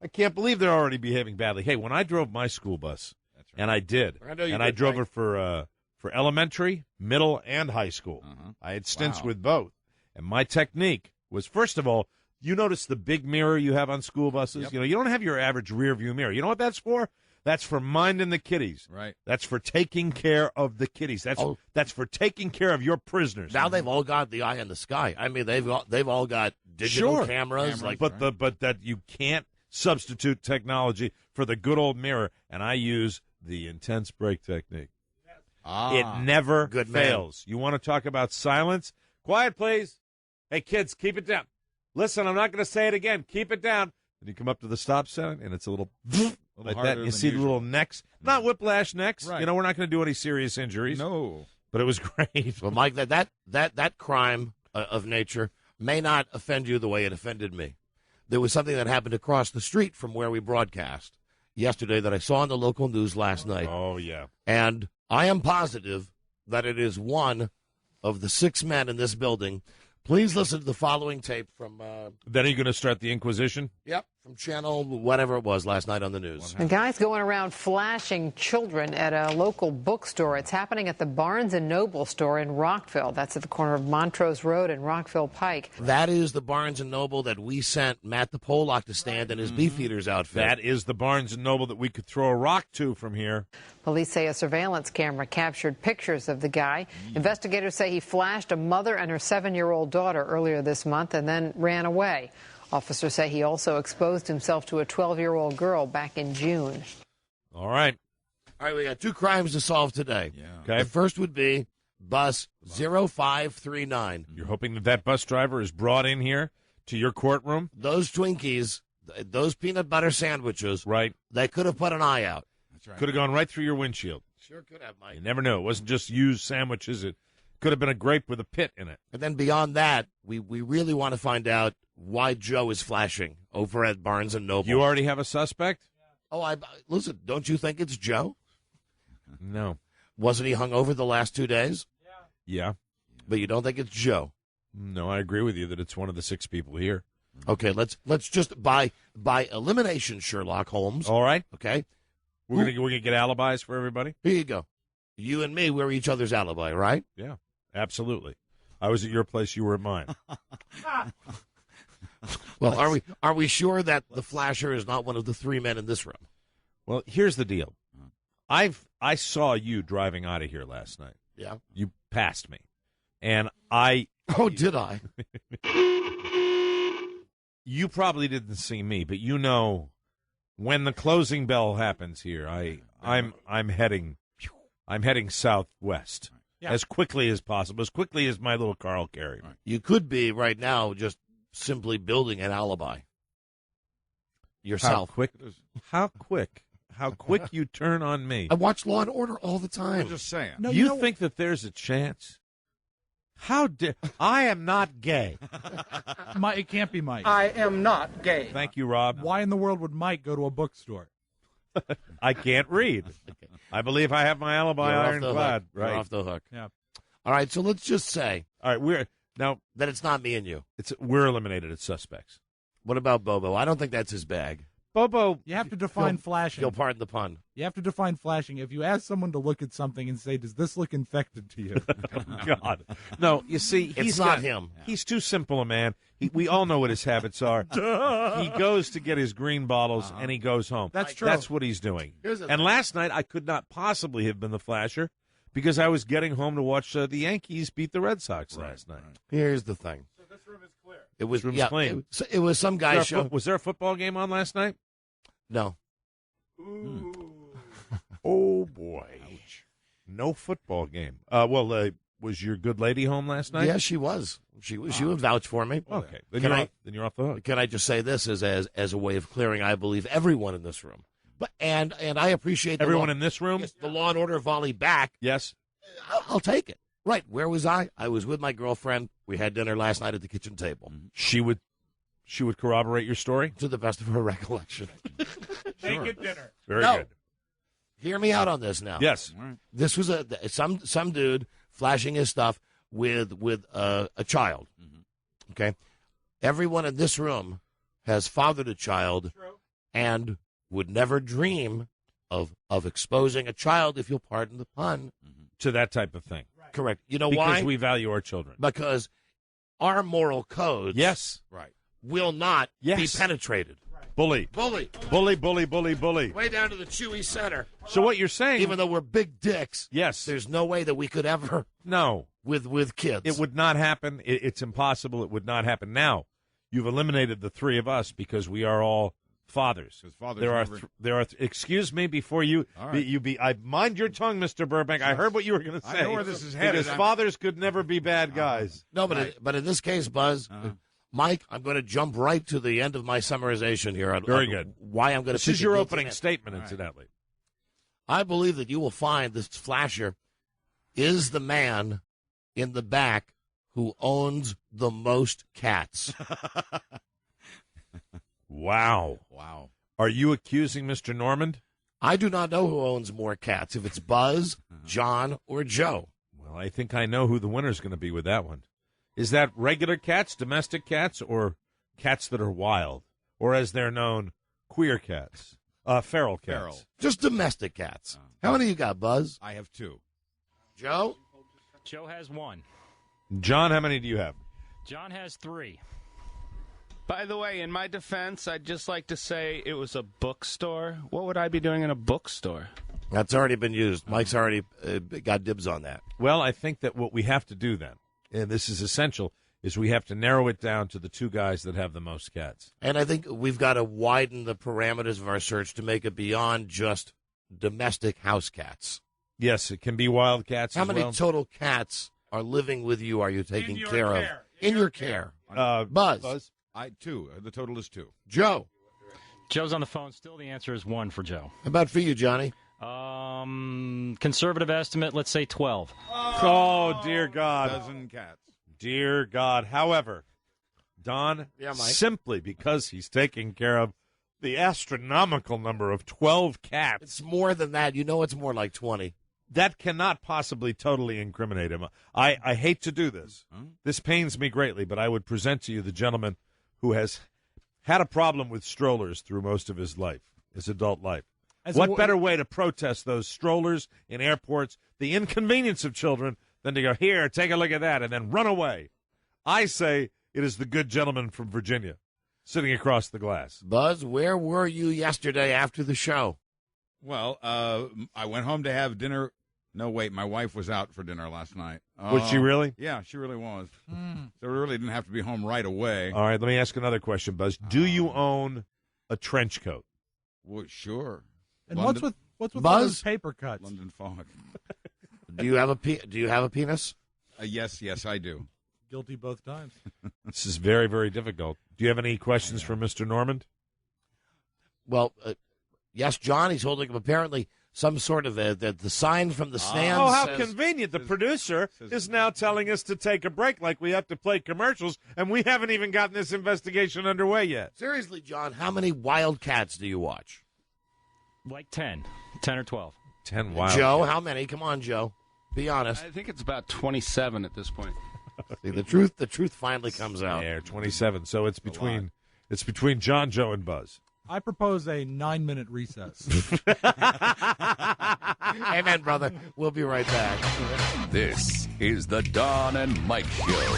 I can't believe they're already behaving badly. Hey, when I drove my school bus, That's right. and I did, I drove it for elementary, middle, and high school. I had stints with both. And my technique was, first of all, you notice the big mirror you have on school buses? Yep. You know, you don't have your average rear view mirror. You know what that's for? That's for minding the kiddies. Right. That's for taking care of the kiddies. That's for taking care of your prisoners. Now they've all got the eye in the sky. I mean, they've all got digital cameras. But that you can't substitute technology for the good old mirror. And I use the intense brake technique. It never fails. You want to talk about silence? Quiet, please. Hey, kids, keep it down. Listen, I'm not going to say it again. Keep it down. And you come up to the stop sign, and it's a little like that. You see the little necks. Not whiplash necks. Right. You know, we're not going to do any serious injuries. No. But it was great. Well, Mike, that crime of nature may not offend you the way it offended me. There was something that happened across the street from where we broadcast yesterday that I saw on the local news last night. Oh, yeah. And I am positive that it is one of the 6 men in this building. Please listen to the following tape from... Then are you going to start the Inquisition? Yep, from channel whatever it was last night on the news. The guy's going around flashing children at a local bookstore. It's happening at the Barnes & Noble store in Rockville. That's at the corner of Montrose Road and Rockville Pike. That is the Barnes & Noble that we sent Matt the Pollock to stand in his Beefeaters outfit. That is the Barnes & Noble that we could throw a rock to from here. Police say a surveillance camera captured pictures of the guy. Investigators say he flashed a mother and her 7-year-old daughter earlier this month and then ran away. Officers say he also exposed himself to a 12-year-old girl back in June. All right. All right, we got 2 crimes to solve today. Yeah. Okay. The first would be bus 0539. You're hoping that bus driver is brought in here to your courtroom? Those Twinkies, those peanut butter sandwiches, Right. they could have put an eye out. That's right. Could have gone right through your windshield. Sure could have, Mike. You never know. It wasn't just used sandwiches. It could have been a grape with a pit in it. And then beyond that, we really want to find out why Joe is flashing over at Barnes & Noble. You already have a suspect? Oh, listen, don't you think it's Joe? No. Wasn't he hung over the last 2 days? Yeah. But you don't think it's Joe? No, I agree with you that it's one of the 6 people here. Okay, let's just by elimination, Sherlock Holmes. All right. Okay, We're gonna get alibis for everybody? here you go. You and me, we're each other's alibi, right? Yeah. Absolutely. I was at your place, you were at mine. Well, are we sure that the flasher is not one of the 3 men in this room? Well, here's the deal. I saw you driving out of here last night. Yeah. You passed me. And I Oh, did I? you probably didn't see me, but you know when the closing bell happens here, I'm heading southwest as quickly as possible, as quickly as my little car will carry me. You could be right now just simply building an alibi yourself. How quick you turn on me. I watch Law and Order all the I'm time. just saying. No, You think that there's a chance? I am not gay. Mike, it can't be Mike. I am not gay. Thank you, Rob. Why in the world would Mike go to a bookstore? I can't read. I believe I have my alibi You're off the ironclad. hook. You're Right. off the hook. Yeah. All right, so let's just say All right. that it's not me and you. We're eliminated as suspects. What about Bobo? I don't think that's his bag. Bobo. You have to define If flashing. you'll pardon the pun. You have to define flashing. If you ask someone to look at something and say, "Does this look infected to you?" God. No, you see, It's not him. He's too simple a man. We all know what his habits are. He goes to get his green bottles and he goes home. That's true. That's what he's doing. Here's the And thing. last night I could not possibly have been the flasher because I was getting home to watch the Yankees beat the Red Sox last night. Here's the thing. So this room is clear. It was This room's clean. It was some guy show. Was there a football game on last night? No. Oh boy, no football game. Was your good lady home last night? Yeah, she was. She would vouch for me. Okay, then you're off the hook. Can I just say this as a way of clearing? I believe everyone in this room, but and I appreciate Everyone the in this room. the Law and Order volley back. Yes. I'll take it. Right. Where was I? I was with my girlfriend. We had dinner last night at the kitchen table. She would corroborate your story. To the best of her recollection. Naked dinner. Very No. good. Hear me out on this now. Yes. This was some dude flashing his stuff with a child. Okay. Everyone in this room has fathered a child and would never dream of exposing a child, if you'll pardon the pun, to that type of thing. Correct. You know Because why? we value our children. Because our moral codes Yes. Right. will not Yes. be penetrated. Bully. Bully. Bully, bully, bully, bully. Way down to the Chewy center. So what you're saying, Even though we're big dicks, yes, there's no way that we could ever no, with kids. it would not happen. It's impossible. It would not happen. Now, you've eliminated the three of us because we are all fathers. 'Cause fathers There are, never- excuse me, before you, All right. I mind your tongue, Mr. Burbank. I heard what you were going to I say. know where this is headed. Because fathers could never be bad guys. No, but in this case, Buzz, Mike, I'm going to jump right to the end of my summarization here. Very good. Why I'm going to. This is your opening statement, incidentally. I believe that you will find this flasher is the man in the back who owns the most cats. Wow. Wow. Are you accusing Mr. Normand? I do not know who owns more cats, if it's Buzz, John, or Joe. Well, I think I know who the winner's going to be with that one. Is that regular cats, domestic cats, or cats that are wild? Or as they're known, queer cats? Feral cats. Feral. Just domestic cats. How many you got, Buzz? I have two. Joe? Joe has one. John, how many do you have? John has 3. By the way, in my defense, I'd just like to say it was a bookstore. What would I be doing in a bookstore? That's already been used. Mike's already got dibs on that. Well, I think that what we have to do then, and this is essential, is we have to narrow it down to the two guys that have the most cats. And I think we've got to widen the parameters of our search to make it beyond just domestic house cats. Yes, it can be wild cats How as many well. total cats are living with you, are you taking care of? In your care. Buzz. Two. The total is 2. Joe. Joe's on the phone. Still, the answer is 1 for Joe. How about for you, Johnny? Conservative estimate, let's say 12. Oh, dear God. Dozen cats. Dear God. However, Don, Yeah, Mike. simply because he's taking care of the astronomical number of 12 cats, It's more than that. You know it's more like 20. that cannot possibly totally incriminate him. I hate to do this. This pains me greatly, but I would present to you the gentleman who has had a problem with strollers through most of his life, his adult life. What better way to protest those strollers in airports, the inconvenience of children, than to go, here, take a look at that, and then run away? I say it is the good gentleman from Virginia sitting across the glass. Buzz, where were you yesterday after the show? Well, I went home to have dinner. No, wait, my wife was out for dinner last night. Was she really? Yeah, she really was. So we really didn't have to be home right away. All right, let me ask another question, Buzz. Do you own a trench coat? Well, sure. And London- what's with Buzz? all those paper cuts? London fog. Do you have a penis? Yes, I do. Guilty both times. This is very, very difficult. Do you have any questions for Mr. Normand? Well, yes, John. He's holding up apparently some sort of the sign from the stand. Oh, how says, convenient. The producer is now telling us to take a break like we have to play commercials, and we haven't even gotten this investigation underway yet. Seriously, John, how many wild cats do you watch? Like 10 or 12. 10 wild. Joe, how many? Come on, Joe. Be honest. I think it's about 27 at this point. See, the truth finally comes out. Yeah, 27. So it's between John, Joe, and Buzz. I propose a 9-minute recess. Amen, brother. We'll be right back. This is the Don and Mike Show.